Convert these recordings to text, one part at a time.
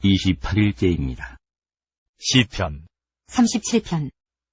28일째입니다. 시편 37편.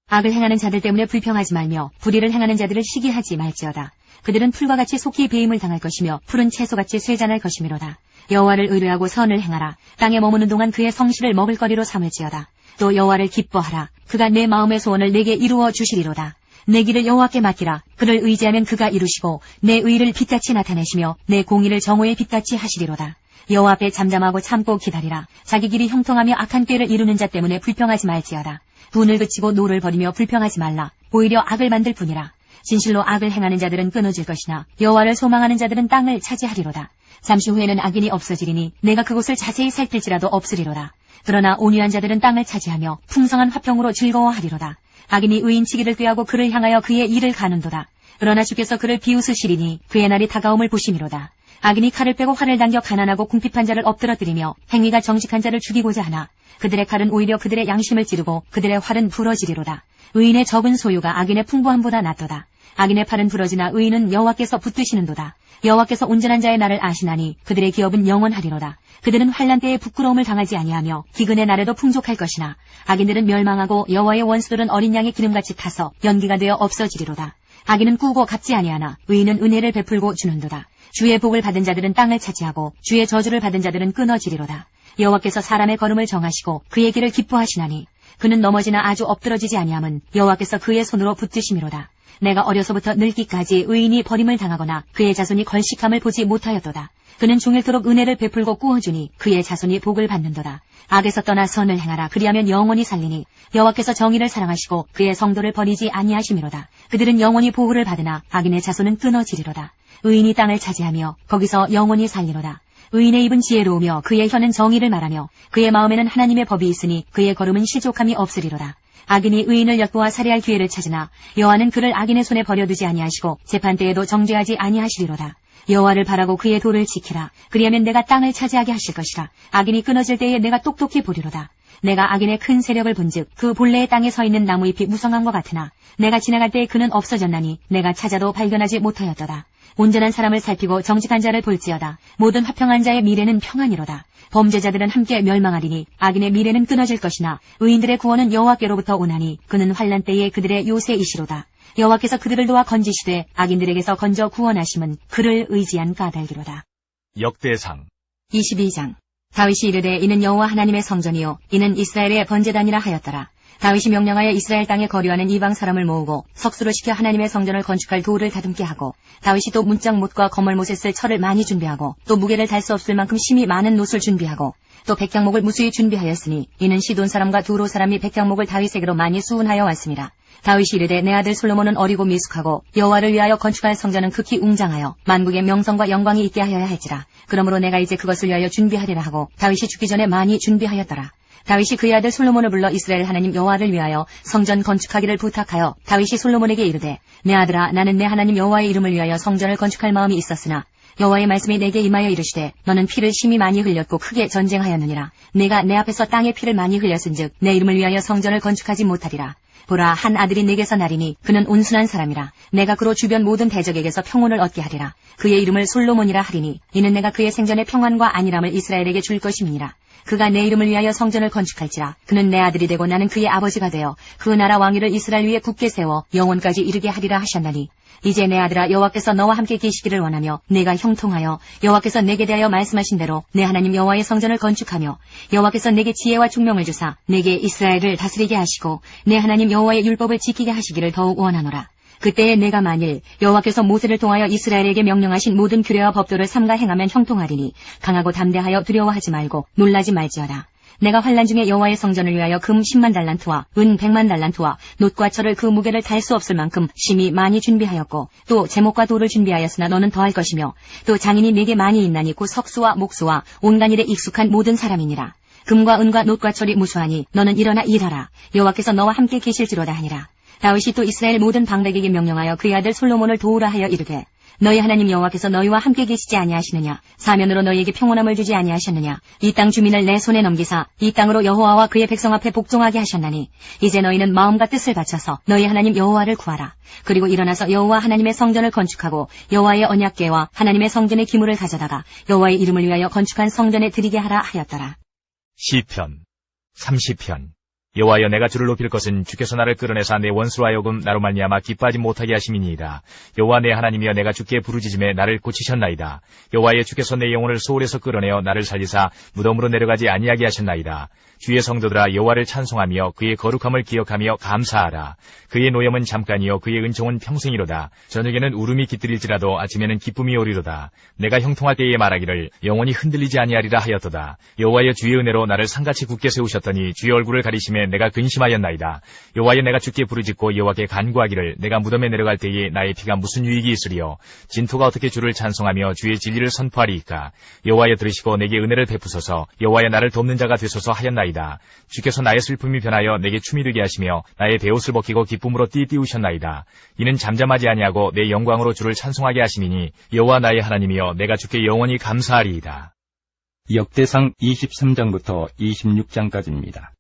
악을 행하는 자들 때문에 불평하지 말며 불의를 행하는 자들을 시기하지 말지어다. 그들은 풀과 같이 속히 배임을 당할 것이며 푸른 채소같이 쇠잔할 것이미로다. 여호와를 의뢰하고 선을 행하라. 땅에 머무는 동안 그의 성실을 먹을거리로 삼을지어다. 또 여호와를 기뻐하라. 그가 내 마음의 소원을 내게 이루어 주시리로다. 내 길을 여호와께 맡기라. 그를 의지하면 그가 이루시고 내 의를 빛같이 나타내시며 내 공의를 정오에 빛같이 하시리로다. 여호와 앞에 잠잠하고 참고 기다리라. 자기 길이 형통하며 악한 꾀를 이루는 자 때문에 불평하지 말지어다. 분을 그치고 노를 버리며 불평하지 말라. 오히려 악을 만들 뿐이라. 진실로 악을 행하는 자들은 끊어질 것이나 여호와를 소망하는 자들은 땅을 차지하리로다. 잠시 후에는 악인이 없어지리니 내가 그곳을 자세히 살필지라도 없으리로다. 그러나 온유한 자들은 땅을 차지하며 풍성한 화평으로 즐거워하리로다. 악인이 의인치기를 꾀하고 그를 향하여 그의 일을 가는도다. 그러나 주께서 그를 비웃으시리니 그의 날이 다가옴을 보심이로다. 악인이 칼을 빼고 활을 당겨 가난하고 궁핍한 자를 엎드러뜨리며 행위가 정직한 자를 죽이고자 하나 그들의 칼은 오히려 그들의 양심을 찌르고 그들의 활은 부러지리로다. 의인의 적은 소유가 악인의 풍부함보다 낫도다. 악인의 팔은 부러지나 의인은 여호와께서 붙드시는도다. 여호와께서 온전한 자의 날을 아시나니 그들의 기업은 영원하리로다. 그들은 환난 때에 부끄러움을 당하지 아니하며 기근의 날에도 풍족할 것이나 악인들은 멸망하고 여호와의 원수들은 어린 양의 기름같이 타서 연기가 되어 없어지리로다. 악인은 꾸고 갚지 아니하나 의인은 은혜를 베풀고 주는도다. 주의 복을 받은 자들은 땅을 차지하고 주의 저주를 받은 자들은 끊어지리로다. 여호와께서 사람의 걸음을 정하시고 그의 길을 기뻐하시나니 그는 넘어지나 아주 엎드러지지 아니함은 여호와께서 그의 손으로 붙드심이로다. 내가 어려서부터 늙기까지 의인이 버림을 당하거나 그의 자손이 걸식함을 보지 못하였도다. 그는 종일토록 은혜를 베풀고 꾸어주니 그의 자손이 복을 받는도다. 악에서 떠나 선을 행하라. 그리하면 영원히 살리니 여호와께서 정의를 사랑하시고 그의 성도를 버리지 아니하심이로다. 그들은 영원히 보호를 받으나 악인의 자손은 끊어지리로다. 의인이 땅을 차지하며 거기서 영원히 살리로다. 의인의 입은 지혜로우며 그의 혀는 정의를 말하며 그의 마음에는 하나님의 법이 있으니 그의 걸음은 실족함이 없으리로다. 악인이 의인을 엿보아 살해할 기회를 찾으나 여호와는 그를 악인의 손에 버려두지 아니하시고 재판 때에도 정죄하지 아니하시리로다. 여호와를 바라고 그의 도를 지키라. 그리하면 내가 땅을 차지하게 하실 것이라. 악인이 끊어질 때에 내가 똑똑히 보리로다. 내가 악인의 큰 세력을 본즉 그 본래의 땅에 서 있는 나무잎이 무성한 것 같으나 내가 지나갈 때에 그는 없어졌나니 내가 찾아도 발견하지 못하였도다. 온전한 사람을 살피고 정직한 자를 볼지어다. 모든 화평한 자의 미래는 평안이로다. 범죄자들은 함께 멸망하리니 악인의 미래는 끊어질 것이나 의인들의 구원은 여호와께로부터 오나니 그는 환난 때에 그들의 요새이시로다. 여호와께서 그들을 도와 건지시되 악인들에게서 건져 구원하심은 그를 의지한 까닭이로다. 역대상 22장. 다윗이 이르되 이는 여호와 하나님의 성전이요 이는 이스라엘의 번제단이라 하였더라. 다윗이 명령하여 이스라엘 땅에 거류하는 이방 사람을 모으고 석수로 시켜 하나님의 성전을 건축할 돌을 다듬게 하고 다윗이 또 문짝못과 거멀못에 쓸 철을 많이 준비하고 또 무게를 달 수 없을 만큼 심이 많은 놋을 준비하고 또 백향목을 무수히 준비하였으니 이는 시돈 사람과 두로 사람이 백향목을 다윗에게로 많이 수운하여 왔습니다. 다윗이 이르되 내 아들 솔로몬은 어리고 미숙하고 여호와를 위하여 건축할 성전은 극히 웅장하여 만국의 명성과 영광이 있게 하여야 할지라. 그러므로 내가 이제 그것을 위하여 준비하리라 하고 다윗이 죽기 전에 많이 준비하였더라. 다윗이 그의 아들 솔로몬을 불러 이스라엘 하나님 여호와를 위하여 성전 건축하기를 부탁하여 다윗이 솔로몬에게 이르되 내 아들아 나는 내 하나님 여호와의 이름을 위하여 성전을 건축할 마음이 있었으나 여호와의 말씀이 내게 임하여 이르시되 너는 피를 심히 많이 흘렸고 크게 전쟁하였느니라. 내가 내 앞에서 땅에 피를 많이 흘렸은즉 내 이름을 위하여 성전을 건축하지 못하리라. 보라 한 아들이 내게서 나리니 그는 온순한 사람이라. 내가 그로 주변 모든 대적에게서 평온을 얻게 하리라. 그의 이름을 솔로몬이라 하리니 이는 내가 그의 생전의 평안과 안일함을 이스라엘에게 줄 것임이니라. 그가 내 이름을 위하여 성전을 건축할지라. 그는 내 아들이 되고 나는 그의 아버지가 되어 그 나라 왕위를 이스라엘 위에 굳게 세워 영원까지 이르게 하리라 하셨나니 이제 내 아들아 여호와께서 너와 함께 계시기를 원하며 내가 형통하여 여호와께서 내게 대하여 말씀하신 대로 내 하나님 여호와의 성전을 건축하며 여호와께서 내게 지혜와 총명을 주사 내게 이스라엘을 다스리게 하시고 내 하나님 여호와의 율법을 지키게 하시기를 더욱 원하노라. 그때에 내가 만일 여호와께서 모세를 통하여 이스라엘에게 명령하신 모든 규례와 법도를 삼가 행하면 형통하리니 강하고 담대하여 두려워하지 말고 놀라지 말지어다. 내가 환난 중에 여호와의 성전을 위하여 금 10만 달란트와 은 100만 달란트와 놋과 철을 그 무게를 달 수 없을 만큼 심히 많이 준비하였고 또 제목과 돌을 준비하였으나 너는 더할 것이며 또 장인이 내게 많이 있나니 곧 석수와 목수와 온갖 일에 익숙한 모든 사람이니라. 금과 은과 놋과 철이 무수하니 너는 일어나 일하라. 여호와께서 너와 함께 계실지로다 하니라. 다윗이 또 이스라엘 모든 방백에게 명령하여 그의 아들 솔로몬을 도우라 하여 이르되 너희 하나님 여호와께서 너희와 함께 계시지 아니하시느냐? 사면으로 너희에게 평온함을 주지 아니하셨느냐? 이 땅 주민을 내 손에 넘기사 이 땅으로 여호와와 그의 백성 앞에 복종하게 하셨나니 이제 너희는 마음과 뜻을 바쳐서 너희 하나님 여호와를 구하라. 그리고 일어나서 여호와 하나님의 성전을 건축하고 여호와의 언약궤와 하나님의 성전의 기물을 가져다가 여호와의 이름을 위하여 건축한 성전에 드리게 하라 하였더라. 시편 30편. 여호와여, 내가 주를 높일 것은 주께서 나를 끌어내사 내 원수로 하여금 나로 말미암아 기뻐하지 못하게 하심이니이다. 여호와 내 하나님이여, 내가 주께 부르짖음에 나를 고치셨나이다. 여호와여, 주께서 내 영혼을 소홀에서 끌어내어 나를 살리사 무덤으로 내려가지 아니하게 하셨나이다. 주의 성도들아, 여호와를 찬송하며 그의 거룩함을 기억하며 감사하라. 그의 노염은 잠깐이요 그의 은총은 평생이로다. 저녁에는 울음이 깃들일지라도 아침에는 기쁨이 오리로다. 내가 형통할 때에 말하기를 영원히 흔들리지 아니하리라 하였도다. 여호와여, 주의 은혜로 나를 상같이 굳게 세우셨더니 주의 얼굴을 가리심에 내가 근심하였나이다. 여호와여, 내가 주께 부르짖고 여호와께 간구하기를 내가 무덤에 내려갈 때에 나의 피가 무슨 유익이 있으리요. 진토가 어떻게 주를 찬송하며 주의 진리를 선포하리이까. 여호와여, 들으시고 내게 은혜를 베푸소서. 여호와여, 나를 돕는 자가 되소서 하였나이다. 주께서 나의 슬픔이 변하여 내게 춤이 되게 하시며 나의 베옷을 벗기고 기쁨으로 띠띠우셨나이다. 이는 잠잠하지 아니하고 내 영광으로 주를 찬송하게 하심이니 여호와 나의 하나님이여, 내가 주께 영원히 감사하리이다. 역대상 23장부터 26장까지입니다.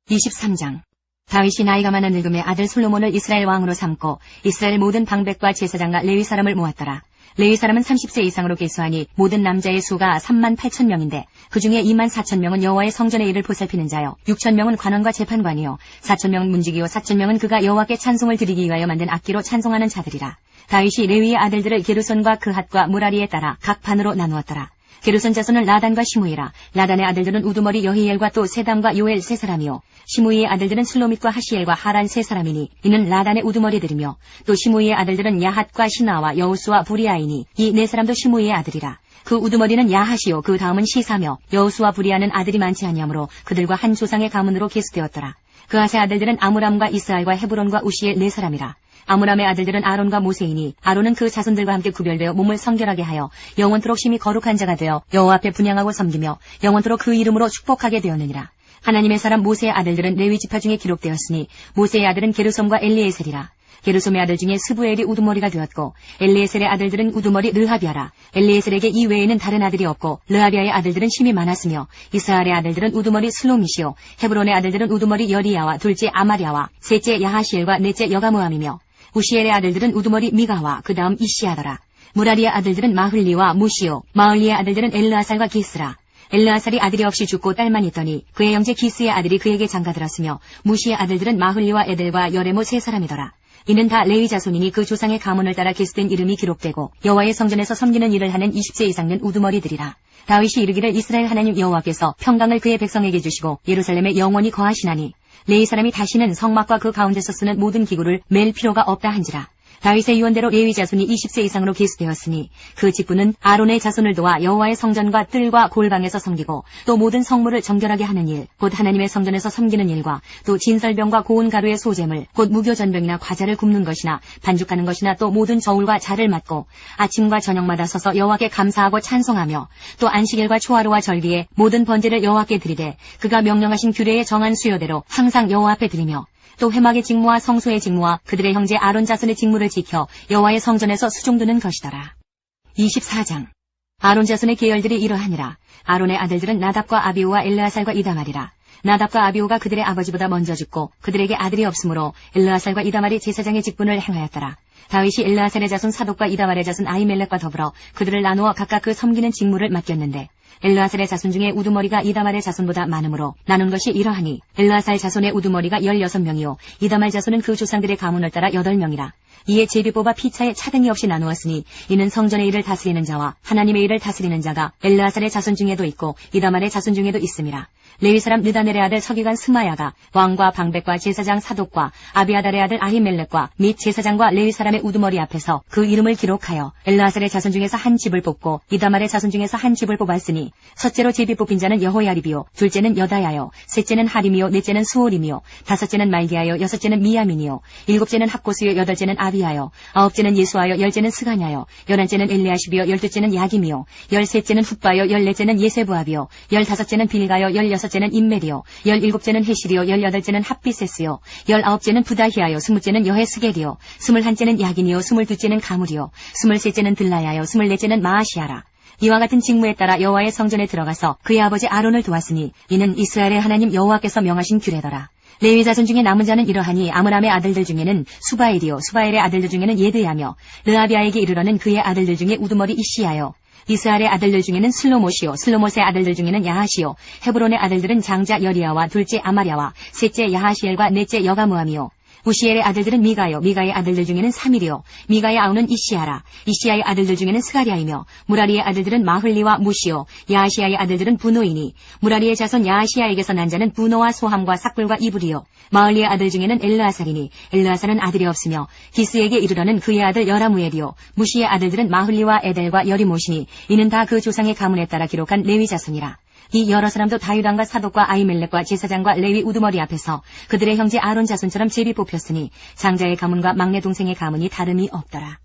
23장. 다윗이 나이가 많아 늙음에 아들 솔로몬을 이스라엘 왕으로 삼고 이스라엘 모든 방백과 제사장과 레위 사람을 모았더라. 레위 사람은 30세 이상으로 계수하니 모든 남자의 수가 38,000명인데 그 중에 24,000명은 여호와의 성전의 일을 보살피는 자요, 6,000명은 관원과 재판관이요, 4,000명은 문지기요, 4,000명은 그가 여호와께 찬송을 드리기 위하여 만든 악기로 찬송하는 자들이라. 다윗이 레위의 아들들을 게르손과 그핫과 무라리에 따라 각 반으로 나누었더라. 게르손 자손은 라단과 시므이라. 라단의 아들들은 우두머리 여히엘과 또 세담과 요엘 세 사람이요, 시므이의 아들들은 슬로밋과 하시엘과 하란 세 사람이니 이는 라단의 우두머리들이며, 또 시므이의 아들들은 야핫과 시나와 여우수와 부리아이니 이 네 사람도 시므이의 아들이라. 그 우두머리는 야핫이요 그 다음은 시사며 여우수와 부리아는 아들이 많지 아니하므로 그들과 한 조상의 가문으로 계수되었더라. 그핫의 아들들은 아므람과 이스라엘과 헤브론과 우시엘 네 사람이라. 아므람의 아들들은 아론과 모세이니 아론은 그 자손들과 함께 구별되어 몸을 성결하게 하여 영원토록 심히 거룩한 자가 되어 여호와 앞에 분향하고 섬기며 영원토록 그 이름으로 축복하게 되었느니라. 하나님의 사람 모세의 아들들은 레위 지파 중에 기록되었으니 모세의 아들은 게르솜과 엘리에셀이라. 게르솜의 아들 중에 스부엘이 우두머리가 되었고 엘리에셀의 아들들은 우두머리 르하비아라. 엘리에셀에게 이 외에는 다른 아들이 없고 르하비아의 아들들은 심히 많았으며 이스라엘의 아들들은 우두머리 슬로미시오, 헤브론의 아들들은 우두머리 여리야와 둘째 아마리아와 셋째 야하시엘과 넷째 여가무함이며 우시엘의 아들들은 우두머리 미가와 그 다음 이시아더라. 무라리의 아들들은 마흘리와 무시오, 마흘리의 아들들은 엘르아살과 기스라. 엘르아살이 아들이 없이 죽고 딸만 있더니 그의 형제 기스의 아들이 그에게 장가들었으며 무시의 아들들은 마흘리와 에델과 여레모 세 사람이더라. 이는 다 레위 자손이니 그 조상의 가문을 따라 계수된 이름이 기록되고 여호와의 성전에서 섬기는 일을 하는 20세 이상 된 우두머리들이라. 다윗이 이르기를 이스라엘 하나님 여호와께서 평강을 그의 백성에게 주시고 예루살렘에 영원히 거하시나니 레위 사람이 다시는 성막과 그 가운데서 쓰는 모든 기구를 맬 필요가 없다 한지라. 다윗의 유언대로 레위 자손이 20세 이상으로 계수되었으니 그 직분은 아론의 자손을 도와 여호와의 성전과 뜰과 골방에서 섬기고 또 모든 성물을 정결하게 하는 일, 곧 하나님의 성전에서 섬기는 일과 또 진설병과 고운 가루의 소재물, 곧 무교전병이나 과자를 굽는 것이나 반죽하는 것이나 또 모든 저울과 자를 맡고 아침과 저녁마다 서서 여호와께 감사하고 찬송하며 또 안식일과 초하루와 절기에 모든 번제를 여호와께 드리되 그가 명령하신 규례에 정한 수요대로 항상 여호와 앞에 드리며 또 회막의 직무와 성소의 직무와 그들의 형제 아론 자손의 직무를 지켜 여호와의 성전에서 수종드는 것이더라. 24장. 아론 자손의 계열들이 이러하니라. 아론의 아들들은 나답과 아비후와 엘르아살과 이다말이라. 나답과 아비후가 그들의 아버지보다 먼저 죽고 그들에게 아들이 없으므로 엘르아살과 이다말이 제사장의 직분을 행하였더라. 다윗이 엘르아살의 자손 사독과 이다말의 자손 아히멜렉과 더불어 그들을 나누어 각각 그 섬기는 직무를 맡겼는데 엘르아살의 자손 중에 우두머리가 이다말의 자손보다 많으므로 나눈 것이 이러하니 엘르아살 자손의 우두머리가 16명이요 이다말 자손은 그 조상들의 가문을 따라 8명이라. 이에 제비 뽑아 피차에 차등이 없이 나누었으니 이는 성전의 일을 다스리는 자와 하나님의 일을 다스리는 자가 엘르아살의 자손 중에도 있고 이다말의 자손 중에도 있음이라. 레위 사람 느다넬의 아들 서기관 스마야가 왕과 방백과 제사장 사독과 아비아달의 아들 아히멜렉과 및 제사장과 레위 사람의 우두머리 앞에서 그 이름을 기록하여 엘르아살의 자손 중에서 한 집을 뽑고 이다말의 자손 중에서 한 집을 뽑았으니 첫째로 제비 뽑힌 자는 여호야립이요 둘째는 여다야요 셋째는 하림이요 넷째는 수올임이요 다섯째는 말기야요 여섯째는 미야민이요 일곱째는 학고스요 여덟째는 아비야요 아홉째는 예수아요 열째는 스가냐요 열한째는 엘리아십이요 열둘째는 야김이요 열셋째는 훗바요 열넷째는 예세부압이요 열다섯째는 빌가요 열여섯째는 임멜이요 열일곱째는 헤실이요 열여덟째는 핫비세스요 열아홉째는 부다히아요 스무째는 여헤스겔이요 스물한째는 야긴이요 스물두째는 가물이요 스물셋째는 들라야요 스물넷째는 마아시아라. 이와 같은 직무에 따라 여호와의 성전에 들어가서 그의 아버지 아론을 도왔으니 이는 이스라엘의 하나님 여호와께서 명하신 규례더라. 레위 자손 중에 남은 자는 이러하니 아므람의 아들들 중에는 수바엘이요 수바엘의 아들들 중에는 예드야며 르하비아에게 이르러는 그의 아들들 중에 우두머리 이시야요 이스알의 아들들 중에는 슬로못이요, 슬로못의 아들들 중에는 야하시요, 헤브론의 아들들은 장자 여리야와 둘째 아마랴와 셋째 야하시엘과 넷째 여가무함이요. 우시엘의 아들들은 미가요, 미가의 아들들 중에는 사밀이요, 미가의 아우는 이시야라, 이시야의 아들들 중에는 스가랴이며, 무라리의 아들들은 마흘리와 무시요, 야하시야의 아들들은 부노이니, 무라리의 자손 야하시야에게서 난 자는 부노와 소함과 삭불과 이불이요, 마흘리의 아들 중에는 엘르아살이니, 엘르아살은 아들이 없으며, 기스에게 이르러는 그의 아들 여라무엘이요, 무시의 아들들은 마흘리와 에델과 여리못이니, 이는 다 그 조상의 가문에 따라 기록한 레위 자손이라. 이 여러 사람도 다윗왕과 사독과 아히멜렉과 제사장과 레위 우두머리 앞에서 그들의 형제 아론 자손처럼 제비 뽑혔으니 장자의 가문과 막내 동생의 가문이 다름이 없더라.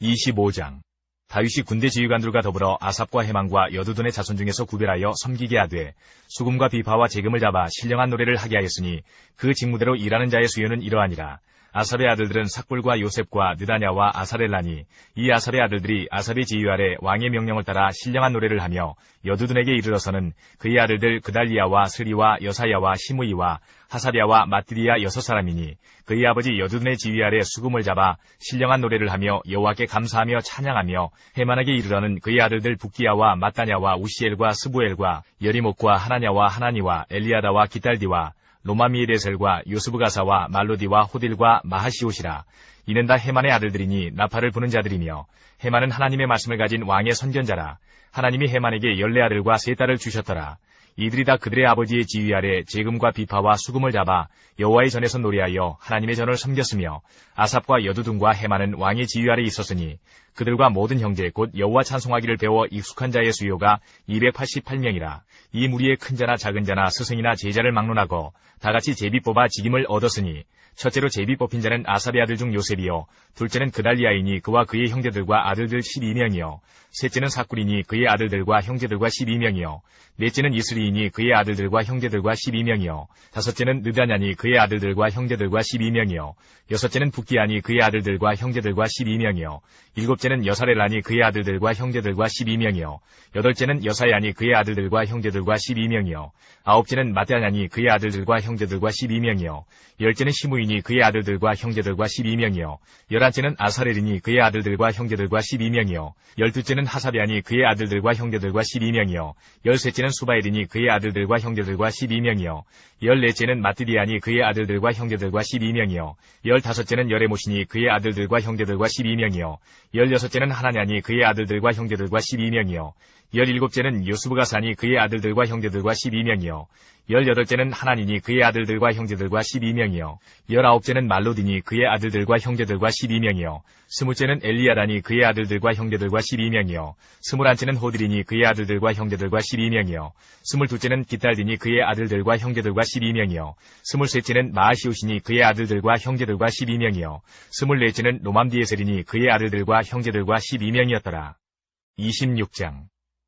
25장. 다윗이 군대 지휘관들과 더불어 아삽과 헤만과 여두둔의 자손 중에서 구별하여 섬기게 하되 수금과 비파와 재금을 잡아 신령한 노래를 하게 하였으니 그 직무대로 일하는 자의 수요는 이러하니라. 아삽의 아들들은 삭불과 요셉과 느다냐와 아사렐라니, 이 아삽의 아들들이 아삽의 지휘 아래 왕의 명령을 따라 신령한 노래를 하며 여두둔에게 이르러서는 그의 아들들 그달리야와 스리와 여사야와 시므이와 하사랴와 마띠리야 6사람이니 그의 아버지 여두둔의 지휘 아래 수금을 잡아 신령한 노래를 하며 여호와께 감사하며 찬양하며 헤만에게 이르러는 그의 아들들 북기야와 마따냐와 우시엘과 스부엘과 여리목과 하나냐와 하나니와 엘리아다와 기달디와 로마미에데셀과 요스브가사와 말로디와 호딜과 마하시옷이라. 이는 다 헤만의 아들들이니 나팔을 부는 자들이며 헤만은 하나님의 말씀을 가진 왕의 선견자라. 하나님이 헤만에게 14아들과 3딸을 주셨더라. 이들이 다 그들의 아버지의 지휘 아래 재금과 비파와 수금을 잡아 여호와의 전에서 노래하여 하나님의 전을 섬겼으며 아삽과 여두둔과 헤만은 왕의 지휘 아래 있었으니 그들과 모든 형제 곧 여호와 찬송하기를 배워 익숙한 자의 수요가 288명이라. 이 무리의 큰 자나 작은 자나 스승이나 제자를 막론하고 다같이 제비 뽑아 직임을 얻었으니 첫째로 제비 뽑힌 자는 아삽의 아들 중 요셉이요, 둘째는 그달리아이니 그와 그의 형제들과 아들들 12명이요, 셋째는 사꿀이니 그의 아들들과 형제들과 12명이요, 넷째는 이스리이니 그의 아들들과 형제들과 12명이요, 다섯째는 느다냐니 그의 아들들과 형제들과 12명이요, 여섯째는 북기아니 그의 아들들과 형제들과 12명이요, 일곱째는 여사렐라니 그의 아들들과 형제들과 12명이요, 여덟째는 여사야니 그의 아들들과 형제들과 12명이요, 아홉째는 마따냐니 그의 아들들과 형제들과 12명이요, 열째는 시므이니 그의 아들들과 형제들과 12명이요, 열한째는 아사렐이니 그의 아들들과 형제들과 12명이요, 열두째는 하사비아니 그의 아들들과 형제들과 12명이요, 열셋째는 수바엘이니 그의 아들들과 형제들과 12명이요, 열넷째는 마띠디아니 그의 아들들과 형제들과 12명이요, 열다섯째는 여레못이니 그의 아들들과 형제들과 12명이요, 열여섯째는 하나냐니 그의 아들들과 형제들과 12명이요, 열일곱째는 요스브가사니 그의 아들들과 형제들과 12명이요, 열여덟째는 하나니니 그의 아들들과 형제들과 12명이요, 열아홉째는 말로디니 그의 아들들과 형제들과 12명이요, 스물째는 엘리아다니 그의 아들들과 형제들과 12명이요, 스물한째는 호딜이니 그의 아들들과 형제들과 12명이요, 스물둘째는 기달디니 그의 아들들과 형제들과 12명이요, 스물셋째는 마하시옷이니 그의 아들들과 형제들과 12명이요, 스물넷째는 로맘디에셀이니 그의 아들들과 형제들과 12명이었더라. 26장.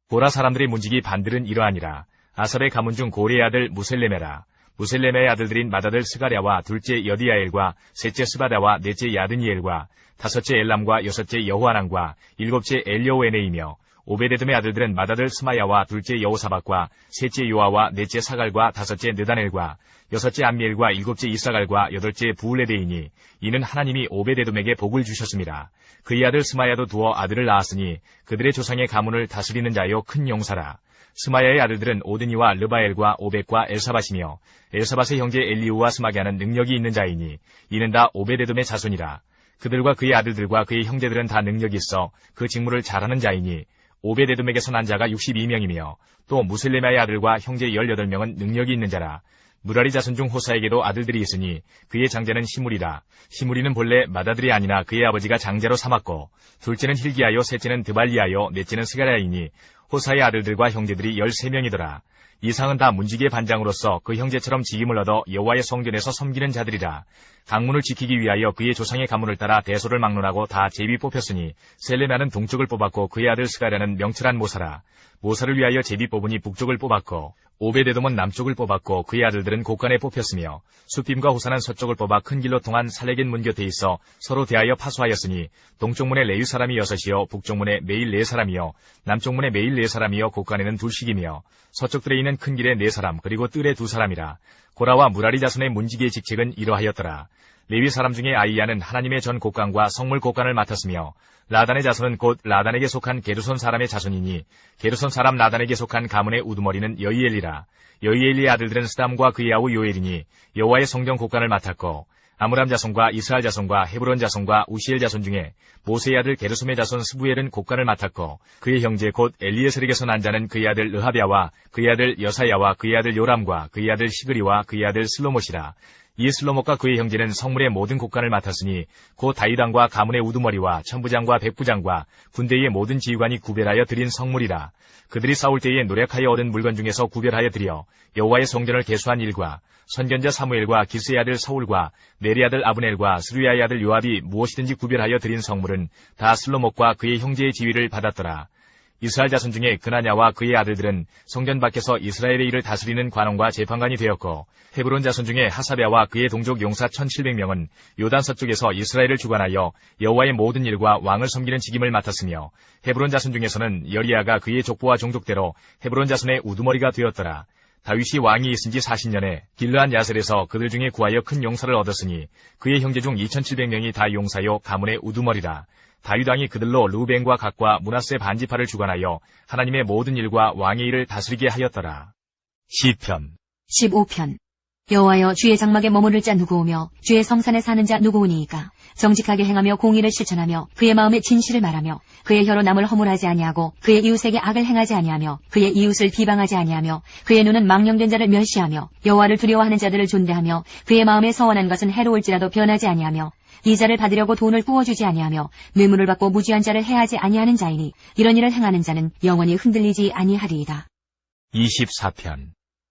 보라 사람들의 문지기 반들은 이러하니라. 아삽의 가문 중 고레의 아들 무셀레메라. 무셀레메의 아들들인 맏아들 스가랴와 둘째 여디야엘과 셋째 스바다와 넷째 야드니엘과 다섯째 엘람과 여섯째 여호하난과 일곱째 엘리오에네이며 오베데돔의 아들들은 맏아들 스마야와 둘째 여호사박과 셋째 요아와 넷째 사갈과 다섯째 느다넬과 여섯째 암미엘과 일곱째 이사갈과 여덟째 부울레데이니 이는 하나님이 오베데돔에게 복을 주셨습니다. 그의 아들 스마야도 두어 아들을 낳았으니 그들의 조상의 가문을 다스리는 자요 큰 용사라. 스마야의 아들들은 오드니와 르바엘과 오벳과 엘사밧이며 엘사밧의 형제 엘리우와 스마게아는 능력이 있는 자이니 이는 다 오베데돔의 자손이라. 그들과 그의 아들들과 그의 형제들은 다 능력이 있어 그 직무를 잘하는 자이니 오베데돔에게서 난 자가 62명이며 또 무셀레마의 아들과 형제 18명은 능력이 있는 자라. 무라리 자손 중 호사에게도 아들들이 있으니 그의 장자는 시므리라. 시므리는 본래 맏아들이 아니나 그의 아버지가 장자로 삼았고 둘째는 힐기야요 셋째는 드발리야요 넷째는 스가랴이니 호사의 아들들과 형제들이 13명이더라. 이상은 다 문지기의 반장으로서 그 형제처럼 직임을 얻어 여호와의 성전에서 섬기는 자들이라. 강문을 지키기 위하여 그의 조상의 가문을 따라 대소를 막론하고 다 제비 뽑혔으니 셀레나는 동쪽을 뽑았고 그의 아들 스가랴는 명철한 모사라. 모사를 위하여 제비 뽑으니 북쪽을 뽑았고 오베데돔은 남쪽을 뽑았고 그의 아들들은 곳간에 뽑혔으며 수빔과 호사는 서쪽을 뽑아 큰 길로 통한 살레겐 문 곁에 있어 서로 대하여 파수하였으니 동쪽문에 레위 사람이 6이요 북쪽문에 매일 4사람이요 남쪽문에 매일 4사람이요 곳간에는 둘씩이며 서쪽들에 있는 큰 길에 4사람 그리고 뜰에 2사람이라. 고라와 무라리 자손의 문지기의 직책은 이러하였더라. 레위 사람 중에 아이야는 하나님의 전 곡간과 성물 곡간을 맡았으며 라단의 자손은 곧 라단에게 속한 게르손 사람의 자손이니 게르손 사람 라단에게 속한 가문의 우두머리는 여이엘이라. 여이엘의 아들들은 스담과 그의 아우 요엘이니 여호와의 성전 곡간을 맡았고 아므람 자손과 이스라엘 자손과 헤브론 자손과 우시엘 자손 중에 모세의 아들 게르솜의 자손 스부엘은 곡간을 맡았고 그의 형제 곧 엘리에셀에게서 난 자는 그의 아들 르하랴와 그의 아들 여사야와 그의 아들 요람과 그의 아들 시그리와 그의 아들 슬로못이라. 이 슬로못과 그의 형제는 성물의 모든 곡간을 맡았으니 곧 다윗왕과 가문의 우두머리와 천부장과 백부장과 군대의 모든 지휘관이 구별하여 드린 성물이라. 그들이 싸울 때에 노력하여 얻은 물건 중에서 구별하여 드려 여호와의 성전을 계수한 일과 선견자 사무엘과 기스의 아들 사울과 네리 아들 아브넬과 스루야의 아들 요압이 무엇이든지 구별하여 드린 성물은 다 슬로못과 그의 형제의 지위를 받았더라. 이스라엘 자손 중에 그나냐와 그의 아들들은 성전 밖에서 이스라엘의 일을 다스리는 관원과 재판관이 되었고 헤브론 자손 중에 하사랴와 그의 동족 용사 1700명은 요단 서쪽에서 이스라엘을 주관하여 여호와의 모든 일과 왕을 섬기는 직임을 맡았으며 헤브론 자손 중에서는 여리야가 그의 족보와 종족대로 헤브론 자손의 우두머리가 되었더라. 다윗이 왕이 있은 지 40년에 길르한 야셀에서 그들 중에 구하여 큰 용사를 얻었으니 그의 형제 중 2700명이 다 용사요 가문의 우두머리라. 다윗 왕이 그들로 르우벤과 갓과 므낫세 반지파를 주관하여 하나님의 모든 일과 왕의 일을 다스리게 하였더라. 시편 15편. 여호와여, 주의 장막에 머무를 자 누구오며 주의 성산에 사는 자 누구오니이까. 정직하게 행하며 공의를 실천하며 그의 마음에 진실을 말하며 그의 혀로 남을 허물하지 아니하고 그의 이웃에게 악을 행하지 아니하며 그의 이웃을 비방하지 아니하며 그의 눈은 망령된 자를 멸시하며 여호와를 두려워하는 자들을 존대하며 그의 마음에 서원한 것은 해로울지라도 변하지 아니하며 이자를 받으려고 돈을 꾸어주지 아니하며 뇌물을 받고 무지한 자를 해하지 아니하는 자이니 이런 일을 행하는 자는 영원히 흔들리지 아니하리이다. 24편.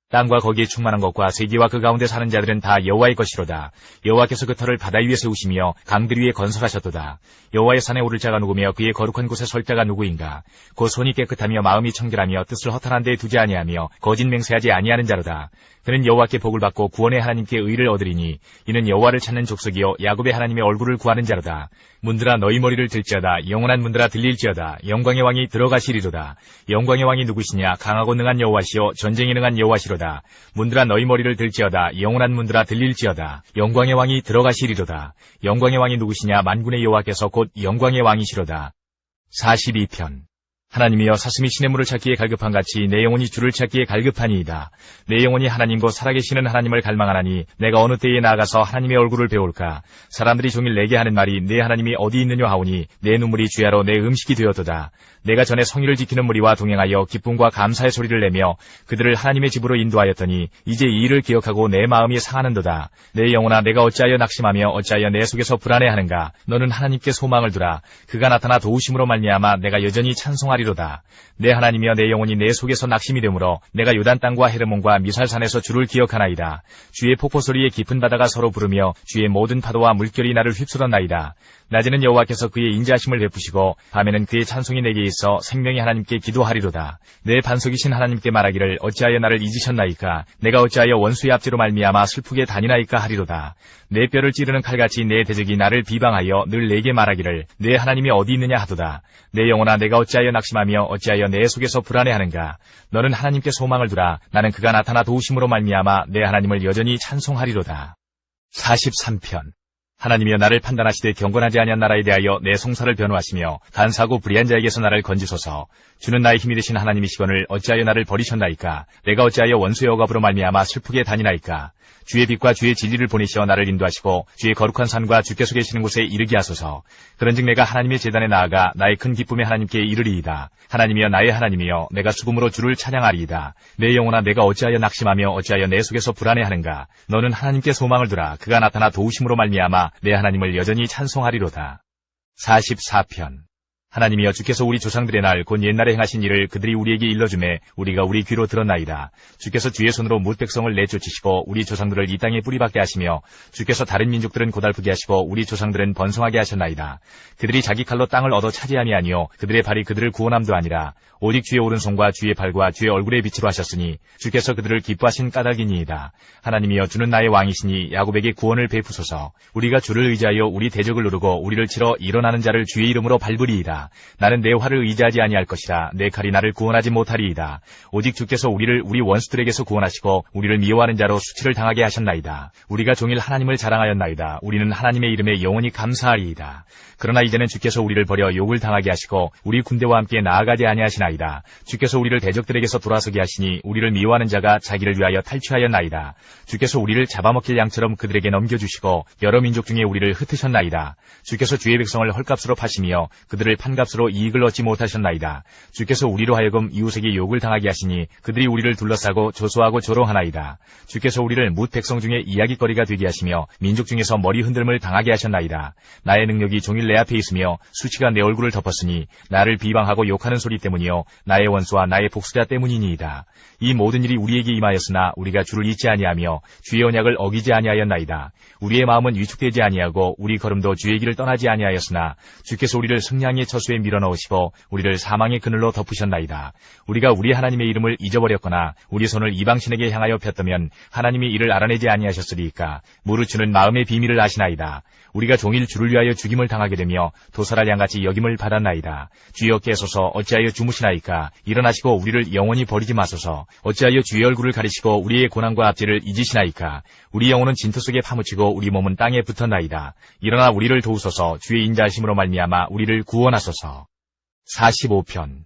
땅과 거기에 충만한 것과 세계와 그 가운데 사는 자들은 다 여호와의 것이로다. 여호와께서 그 터를 바다 위에 세우시며 강들 위에 건설하셨도다. 여호와의 산에 오를 자가 누구며 그의 거룩한 곳에 설 자가 누구인가. 곧 손이 깨끗하며 마음이 청결하며 뜻을 허탄한 데에 두지 아니하며 거짓 맹세하지 아니하는 자로다. 그는 여호와께 복을 받고 구원의 하나님께 의를 얻으리니 이는 여호와를 찾는 족속이요 야곱의 하나님의 얼굴을 구하는 자로다. 문들아 너희 머리를 들지어다. 영원한 문들아 들릴지어다. 영광의 왕이 들어가시리로다. 영광의 왕이 누구시냐. 강하고 능한 여호와시요 전쟁에 능한 여호와시로다. 문들아 너희 머리를 들지어다. 영원한 문들아 들릴지어다. 영광의 왕이 들어가시리로다. 영광의 왕이 누구시냐. 만군의 여호와께서 곧 영광의 왕이시로다. 42편. 하나님이여, 사슴이 시냇물을 찾기에 갈급한 같이 내 영혼이 주를 찾기에 갈급하니이다. 내 영혼이 하나님 곧 살아계시는 하나님을 갈망하나니 내가 어느 때에 나아가서 하나님의 얼굴을 배울까. 사람들이 종일 내게 하는 말이 내 하나님이 어디 있느냐 하오니 내 눈물이 주야로 내 음식이 되었도다. 내가 전에 성의를 지키는 무리와 동행하여 기쁨과 감사의 소리를 내며 그들을 하나님의 집으로 인도하였더니 이제 이 일을 기억하고 내 마음이 상하는도다. 내 영혼아, 내가 어찌하여 낙심하며 어찌하여 내 속에서 불안해하는가. 너는 하나님께 소망을 두라. 그가 나타나 도우심으로 말미암아 내가 여전히 찬송하리로다. 내 하나님이여, 내 영혼이 내 속에서 낙심이 되므로 내가 요단 땅과 헤르몬과 미살산에서 주를 기억하나이다. 주의 폭포 소리에 깊은 바다가 서로 부르며 주의 모든 파도와 물결이 나를 휩쓸었나이다. 낮에는 여호와께서 그의 인자하심을 베푸시고 밤에는 그의 찬송이 내게 있어 생명의 하나님께 기도하리로다. 내 반석이신 하나님께 말하기를 어찌하여 나를 잊으셨나이까. 내가 어찌하여 원수의 압제로 말미암아 슬프게 다니나이까 하리로다. 내 뼈를 찌르는 칼같이 내 대적이 나를 비방하여 늘 내게 말하기를 내 하나님이 어디 있느냐 하도다. 내 영혼아, 내가 어찌하여 낙심하며 어찌하여 내 속에서 불안해하는가. 너는 하나님께 소망을 두라. 나는 그가 나타나 도우심으로 말미암아 내 하나님을 여전히 찬송하리로다. 43편. 하나님이여, 나를 판단하시되 경건하지 아니한 나라에 대하여 내 송사를 변호하시며 간사하고 불의한 자에게서 나를 건지소서. 주는 나의 힘이 되신 하나님이시거늘 어찌하여 나를 버리셨나이까. 내가 어찌하여 원수의 억압으로 말미암아 슬프게 다니나이까. 주의 빛과 주의 진리를 보내시어 나를 인도하시고 주의 거룩한 산과 주께서 계시는 곳에 이르게 하소서. 그런즉 내가 하나님의 제단에 나아가 나의 큰 기쁨의 하나님께 이르리이다. 하나님이여, 나의 하나님이여, 내가 수금으로 주를 찬양하리이다. 내 영혼아, 내가 어찌하여 낙심하며 어찌하여 내 속에서 불안해하는가. 너는 하나님께 소망을 두라. 그가 나타나 도우심으로 말미암아 내 하나님을 여전히 찬송하리로다. 44편. 하나님이여, 주께서 우리 조상들의 날 곧 옛날에 행하신 일을 그들이 우리에게 일러주매 우리가 우리 귀로 들었나이다. 주께서 주의 손으로 뭇 백성을 내쫓으시고 우리 조상들을 이 땅에 뿌리박게 하시며 주께서 다른 민족들은 고달프게 하시고 우리 조상들은 번성하게 하셨나이다. 그들이 자기 칼로 땅을 얻어 차지함이 아니요 그들의 발이 그들을 구원함도 아니라 오직 주의 오른손과 주의 발과 주의 얼굴의 빛으로 하셨으니 주께서 그들을 기뻐하신 까닭이니이다. 하나님이여, 주는 나의 왕이시니 야곱에게 구원을 베푸소서. 우리가 주를 의지하여 우리 대적을 누르고 우리를 치러 일어나는 자를 주의 이름으로 밟으리이다. 아니하리이다. 나는 내 활을 의지하지 아니할 것이라. 내 칼이 나를 구원하지 못하리이다. 오직 주께서 우리를 우리 원수들에게서 구원하시고 우리를 미워하는 자로 수치를 당하게 하셨나이다. 우리가 종일 하나님을 자랑하였나이다. 우리는 하나님의 이름에 영원히 감사하리이다. 그러나 이제는 주께서 우리를 버려 욕을 당하게 하시고 우리 군대와 함께 나아가지 아니하시나이다. 주께서 우리를 대적들에게서 돌아서게 하시니 우리를 미워하는 자가 자기를 위하여 탈취하였나이다. 주께서 우리를 잡아먹힐 양처럼 그들에게 넘겨주시고 여러 민족 중에 우리를 흩으셨나이다. 주께서 주의 백성을 헐값으로 파시며 그들을 판값으로 이익을 얻지 못하셨나이다. 주께서 우리로 하여금 이웃에게 욕을 당하게 하시니 그들이 우리를 둘러싸고 조소하고 조롱하나이다. 주께서 우리를 뭇 백성 중에 이야깃거리가 되게 하시며 민족 중에서 머리 흔들림을 당하게 하셨나이다. 나의 능력이 종일 내 앞에 있으며 수치가 내 얼굴을 덮었으니 나를 비방하고 욕하는 소리 때문이요 나의 원수와 나의 복수자 때문이니이다. 이 모든 일이 우리에게 임하였으나 우리가 주를 잊지 아니하며 주의 언약을 어기지 아니하였나이다. 우리의 마음은 위축되지 아니하고 우리 걸음도 주의 길을 떠나지 아니하였으나 주께서 우리를 승량의 처수에 밀어넣으시고 우리를 사망의 그늘로 덮으셨나이다. 우리가 우리 하나님의 이름을 잊어버렸거나 우리 손을 이방신에게 향하여 폈다면 하나님이 이를 알아내지 아니하셨으리이까. 무릇 주는 마음의 비밀을 아시나이다. 우리가 종일 주를 위하여 죽임을 당하게 되며 도살할 양같이 여김을 받았나이다. 주여 깨소서. 어찌하여 주무시나이까. 일어나시고 우리를 영원히 버리지 마소서. 어찌하여 주의 얼굴을 가리시고 우리의 고난과 압제를 잊으시나이까. 우리 영혼은 진토 속에 파묻히고 우리 몸은 땅에 붙었나이다. 일어나 우리를 도우소서. 주의 인자하심으로 말미암아 우리를 구원하소서. 45편.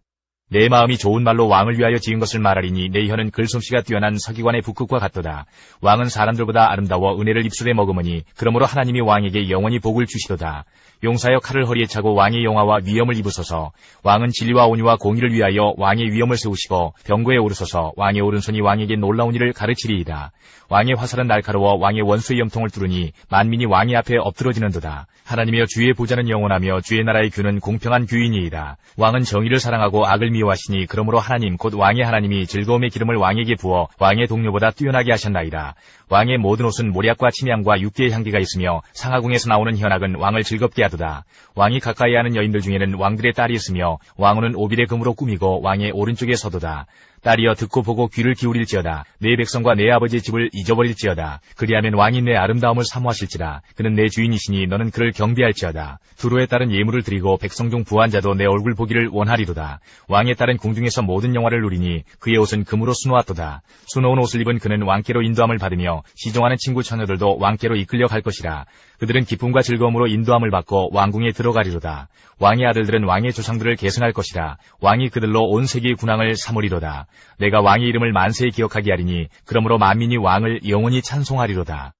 내 마음이 좋은 말로 왕을 위하여 지은 것을 말하리니 내 혀는 글솜씨가 뛰어난 서기관의 북극과 같도다. 왕은 사람들보다 아름다워 은혜를 입술에 머금으니 그러므로 하나님이 왕에게 영원히 복을 주시도다. 용사여 칼을 허리에 차고 왕의 영화와 위엄을 입으소서. 왕은 진리와 온유와 공의를 위하여 왕의 위엄을 세우시고 병거에 오르소서. 왕의 오른손이 왕에게 놀라운 일을 가르치리이다. 왕의 화살은 날카로워 왕의 원수의 염통을 뚫으니 만민이 왕의 앞에 엎드러지는도다. 하나님이여 주의 보좌는 영원하며 주의 나라의 규는 공평한 규이니이다. 왕은 정의를 사랑하고 악을 미워하시니 그러므로 하나님 곧 왕의 하나님이 즐거움의 기름을 왕에게 부어 왕의 동료보다 뛰어나게 하셨나이다. 왕의 모든 옷은 모략과 침향과 육개의 향기가 있으며 상하궁에서 나오는 현악은 왕을 즐겁게 하도다. 왕이 가까이 하는 여인들 중에는 왕들의 딸이 있으며 왕후는 오빌의 금으로 꾸미고 왕의 오른쪽에 서도다. 딸이여 듣고 보고 귀를 기울일지어다. 내 백성과 내 아버지의 집을 잊어버릴지어다. 그리하면 왕이 내 아름다움을 사모하실지라. 그는 내 주인이시니 너는 그를 경배할지어다. 두로의 딸은 예물을 드리고 백성 중 부한 자도 내 얼굴 보기를 원하리로다. 왕의 딸은 궁중에서 모든 영화를 누리니 그의 옷은 금으로 수놓았도다. 수놓은 옷을 입은 그는 왕께로 인도함을 받으며 시종하는 친구 처녀들도 왕께로 이끌려 갈 것이라. 그들은 기쁨과 즐거움으로 인도함을 받고 왕궁에 들어가리로다. 왕의 아들들은 왕의 조상들을 계승할 것이라. 왕이 그들로 온 세계의 군왕을 삼으리로다. 내가 왕의 이름을 만세에 기억하게 하리니 그러므로 만민이 왕을 영원히 찬송하리로다.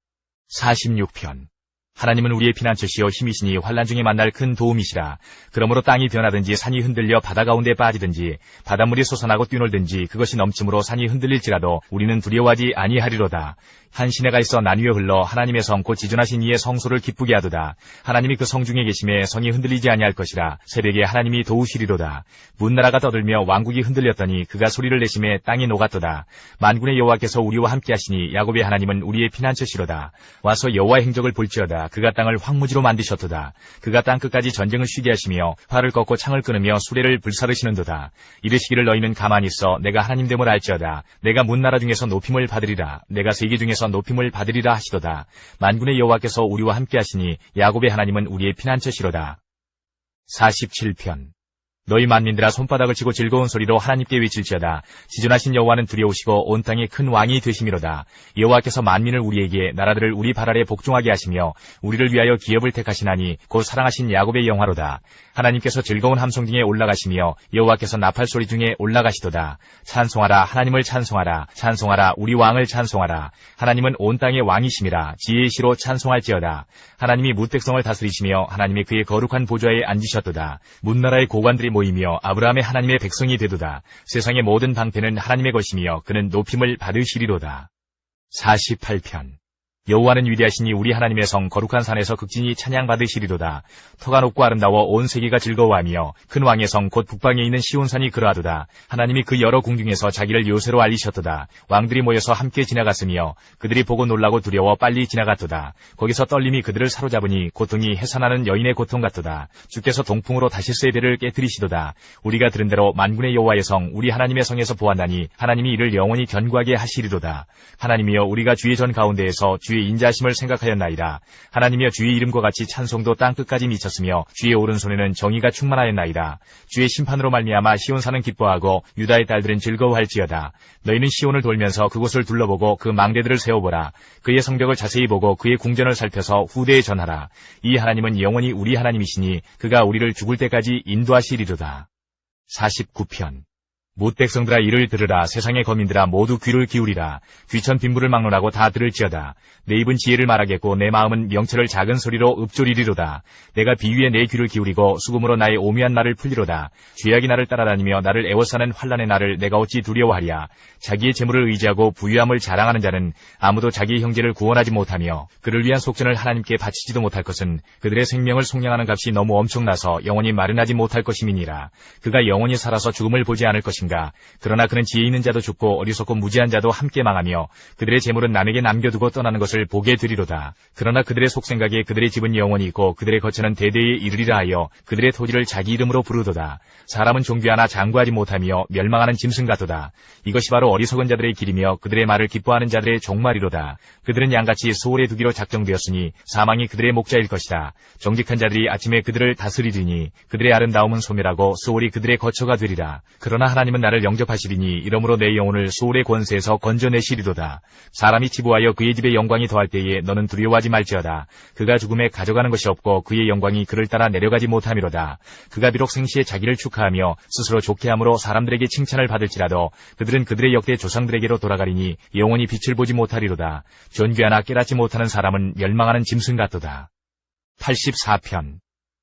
46편. 하나님은 우리의 피난처시요 힘이시니 환난 중에 만날 큰 도움이시라. 그러므로 땅이 변하든지 산이 흔들려 바다 가운데 빠지든지 바닷물이 솟아나고 뛰놀든지 그것이 넘침으로 산이 흔들릴지라도 우리는 두려워하지 아니하리로다. 한 시내가 있어 나뉘어 흘러 하나님의 성 곧 지존하신 이의 성소를 기쁘게 하도다. 하나님이 그 성 중에 계심에 성이 흔들리지 아니할 것이라. 새벽에 하나님이 도우시리로다. 문나라가 떠들며 왕국이 흔들렸더니 그가 소리를 내심에 땅이 녹았도다. 만군의 여호와께서 우리와 함께 하시니 야곱의 하나님은 우리의 피난처시로다. 와서 여호와의 행적을 볼지어다. 그가 땅을 황무지로 만드셨도다. 그가 땅끝까지 전쟁을 쉬게 하시며 활을 꺾고 창을 끊으며 수레를 불사르시는도다. 이르시기를 너희는 가만히 있어 내가 하나님됨을 알지어다. 내가 문나라 중에서 높임을 받으리라. 내가 세계 중에서 높임을 받으리라 하시도다. 만군의 여호와께서 우리와 함께 하시니 야곱의 하나님은 우리의 피난처시로다. 47편. 너희 만민들아 손바닥을 치고 즐거운 소리로 하나님께 외칠지어다. 지존하신 여호와는 두려우시고 온 땅에 큰 왕이 되심이로다. 여호와께서 만민을 우리에게 나라들을 우리 발 아래 복종하게 하시며 우리를 위하여 기업을 택하시나니 곧 사랑하신 야곱의 영화로다. 하나님께서 즐거운 함성 중에 올라가시며 여호와께서 나팔 소리 중에 올라가시도다. 찬송하라 하나님을 찬송하라. 찬송하라 우리 왕을 찬송하라. 하나님은 온 땅의 왕이심이라. 지혜의 시로 찬송할지어다. 하나님이 뭇 백성을 다스리시며 하나님이 그의 거룩한 보좌에 앉으셨도다. 문나라의 고관들이 모이며 아브라함의 하나님의 백성이 되도다. 세상의 모든 방패는 하나님의 것이며 그는 높임을 받으시리로다. 48편. 여호와는 위대하시니 우리 하나님의 성 거룩한 산에서 극진히 찬양받으시리로다. 터가 높고 아름다워 온 세계가 즐거워하며 큰 왕의 성 곧 북방에 있는 시온산이 그러하도다. 하나님이 그 여러 궁중에서 자기를 요새로 알리셨도다. 왕들이 모여서 함께 지나갔으며 그들이 보고 놀라고 두려워 빨리 지나갔도다. 거기서 떨림이 그들을 사로잡으니 고통이 해산하는 여인의 고통 같도다. 주께서 동풍으로 다시스의 배를 깨뜨리시도다. 우리가 들은 대로 만군의 여호와의 성 우리 하나님의 성에서 보았나니 하나님이 이를 영원히 견고하게 하시리로다. 하나님이여 우리가 주의 전 가운데에서 주의 주의 인자하심을 생각하였나이다. 하나님이여 주의 이름과 같이 찬송도 땅 끝까지 미쳤으며 주의 오른손에는 정의가 충만하였나이다. 주의 심판으로 말미암아 시온산은 기뻐하고 유다의 딸들은 즐거워할지어다. 너희는 시온을 돌면서 그곳을 둘러보고 그 망대들을 세워보라. 그의 성벽을 자세히 보고 그의 궁전을 살펴서 후대에 전하라. 이 하나님은 영원히 우리 하나님이시니 그가 우리를 죽을 때까지 인도하시리로다. 49편. 못 백성들아 이를 들으라. 세상의 거민들아 모두 귀를 기울이라. 귀천 빈부를 막론하고 다 들을지어다. 내 입은 지혜를 말하겠고 내 마음은 명철을 작은 소리로 읊조리리로다. 내가 비위에 내 귀를 기울이고 수금으로 나의 오묘한 말을 풀리로다. 죄악이 나를 따라다니며 나를 애워싸는 환난의 날을 내가 어찌 두려워하랴. 자기의 재물을 의지하고 부유함을 자랑하는 자는 아무도 자기의 형제를 구원하지 못하며 그를 위한 속전을 하나님께 바치지도 못할 것은 그들의 생명을 속량하는 값이 너무 엄청나서 영원히 마련하지 못할 것임이니라. 그가 영원히 살아서 죽음을 보지 않을 것인가. 그러나 그는 지혜 있는 자도 죽고 어리석고 무지한 자도 함께 망하며 그들의 재물은 남에게 남겨두고 떠나는 것을 보게 되리로다. 그러나 그들의 속생각에 그들의 집은 영원히 있고 그들의 거처는 대대에 이르리라 하여 그들의 토지를 자기 이름으로 부르도다. 사람은 존귀하나 장구하지 못하며 멸망하는 짐승 같도다. 이것이 바로 어리석은 자들의 길이며 그들의 말을 기뻐하는 자들의 종말이로다. 그들은 양같이 소홀에 두기로 작정되었으니 사망이 그들의 목자일 것이다. 정직한 자들이 아침에 그들을 다스리리니 그들의 아름다움은 소멸하고 소홀이 그들의 거처가 되리라. 그러나 하나님은 나를 영접하시리니 이러므로 내 영혼을 소홀의 권세에서 건져내시리로다. 사람이 치부하여 그의 집에 영광이 더할 때에 너는 두려워하지 말지어다. 그가 죽음에 가져가는 것이 없고 그의 영광이 그를 따라 내려가지 못함이로다. 그가 비록 생시에 자기를 축하하며 스스로 좋게 함으로 사람들에게 칭찬을 받을지라도 그들은 그들의 역대 조상들에게로 돌아가리니 영원히 빛을 보지 못하리로다. 존귀하나 깨닫지 못하는 사람은 멸망하는 짐승 같도다. 84편.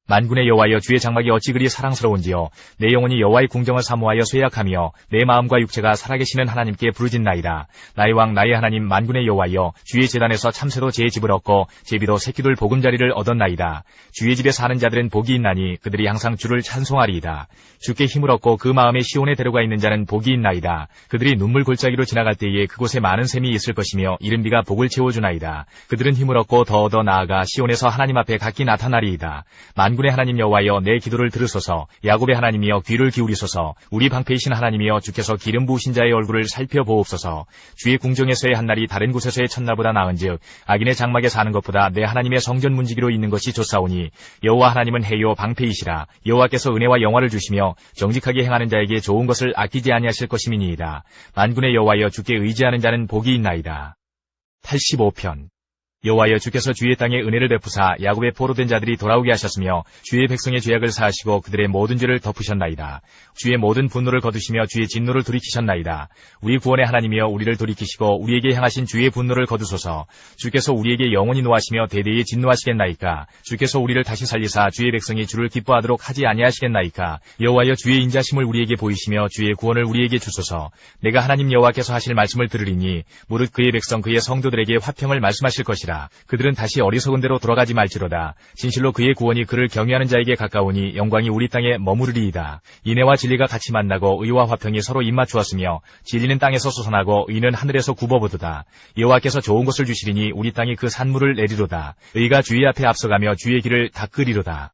만군의 여호와여 주의 장막이 어찌 그리 사랑스러운지요. 내 영혼이 여호와의 궁정을 사모하여 쇠약하며 내 마음과 육체가 살아계시는 하나님께 부르짖나이다. 나의 왕 나의 하나님 만군의 여호와여 주의 제단에서 참새도 제 집을 얻고 제비도 새끼들 보금자리를 얻었나이다. 주의 집에 사는 자들은 복이 있나니 그들이 항상 주를 찬송하리이다. 주께 힘을 얻고 그 마음에 시온에 데려가 있는 자는 복이 있나이다. 그들이 눈물 골짜기로 지나갈 때에 그곳에 많은 샘이 있을 것이며 이른 비가 복을 채워주나이다. 그들은 힘을 얻고 더 얻어 나아가 시온에서 하나님 앞에 각기 나타나리이다. 만군의 하나님 여호와여 내 기도를 들으소서. 야곱의 하나님이여 귀를 기울이소서. 우리 방패이신 하나님이여 주께서 기름 부으신 자의 얼굴을 살펴보옵소서. 주의 궁정에서의 한날이 다른 곳에서의 첫날보다 나은즉 악인의 장막에 사는 것보다 내 하나님의 성전 문지기로 있는 것이 좋사오니 여호와 하나님은 해요 방패이시라. 여호와께서 은혜와 영화를 주시며 정직하게 행하는 자에게 좋은 것을 아끼지 아니하실 것임이니이다. 만군의 여호와여 주께 의지하는 자는 복이 있나이다. 85편. 여호와여 주께서 주의 땅에 은혜를 베푸사 야곱의 포로된 자들이 돌아오게 하셨으며 주의 백성의 죄악을 사하시고 그들의 모든 죄를 덮으셨나이다. 주의 모든 분노를 거두시며 주의 진노를 돌이키셨나이다. 우리 구원의 하나님이여 우리를 돌이키시고 우리에게 향하신 주의 분노를 거두소서. 주께서 우리에게 영원히 노하시며 대대에 진노하시겠나이까. 주께서 우리를 다시 살리사 주의 백성이 주를 기뻐하도록 하지 아니하시겠나이까. 여호와여 주의 인자심을 우리에게 보이시며 주의 구원을 우리에게 주소서. 내가 하나님 여호와께서 하실 말씀을 들으리니 무릇 그의 백성 그의 성도들에게 화평을 말씀하실 것이라. 그들은 다시 어리석은 대로 돌아가지 말지로다. 진실로 그의 구원이 그를 경외하는 자에게 가까우니 영광이 우리 땅에 머무르리이다. 인애와 진리가 같이 만나고 의와 화평이 서로 입맞추었으며 진리는 땅에서 솟아나고 의는 하늘에서 굽어보도다. 여호와께서 좋은 것을 주시리니 우리 땅이 그 산물을 내리로다. 의가 주의 앞에 앞서가며 주의 길을 닦으리로다.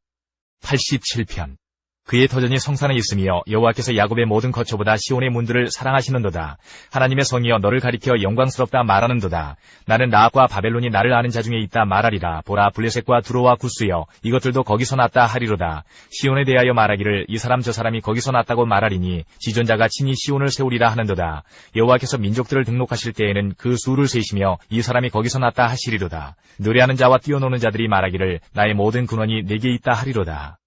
87편. 그의 터전이 성산에 있으며 여호와께서 야곱의 모든 거처보다 시온의 문들을 사랑하시는도다. 하나님의 성이여 너를 가리켜 영광스럽다 말하는도다. 나는 라합과 바벨론이 나를 아는 자 중에 있다 말하리라. 보라 블레셋과 두로와 구스여 이것들도 거기서 났다 하리로다. 시온에 대하여 말하기를 이 사람 저 사람이 거기서 났다고 말하리니 지존자가 친히 시온을 세우리라 하는도다. 여호와께서 민족들을 등록하실 때에는 그 수를 세시며 이 사람이 거기서 났다 하시리로다. 노래하는 자와 뛰어노는 자들이 말하기를 나의 모든 근원이 내게 있다 하리로다.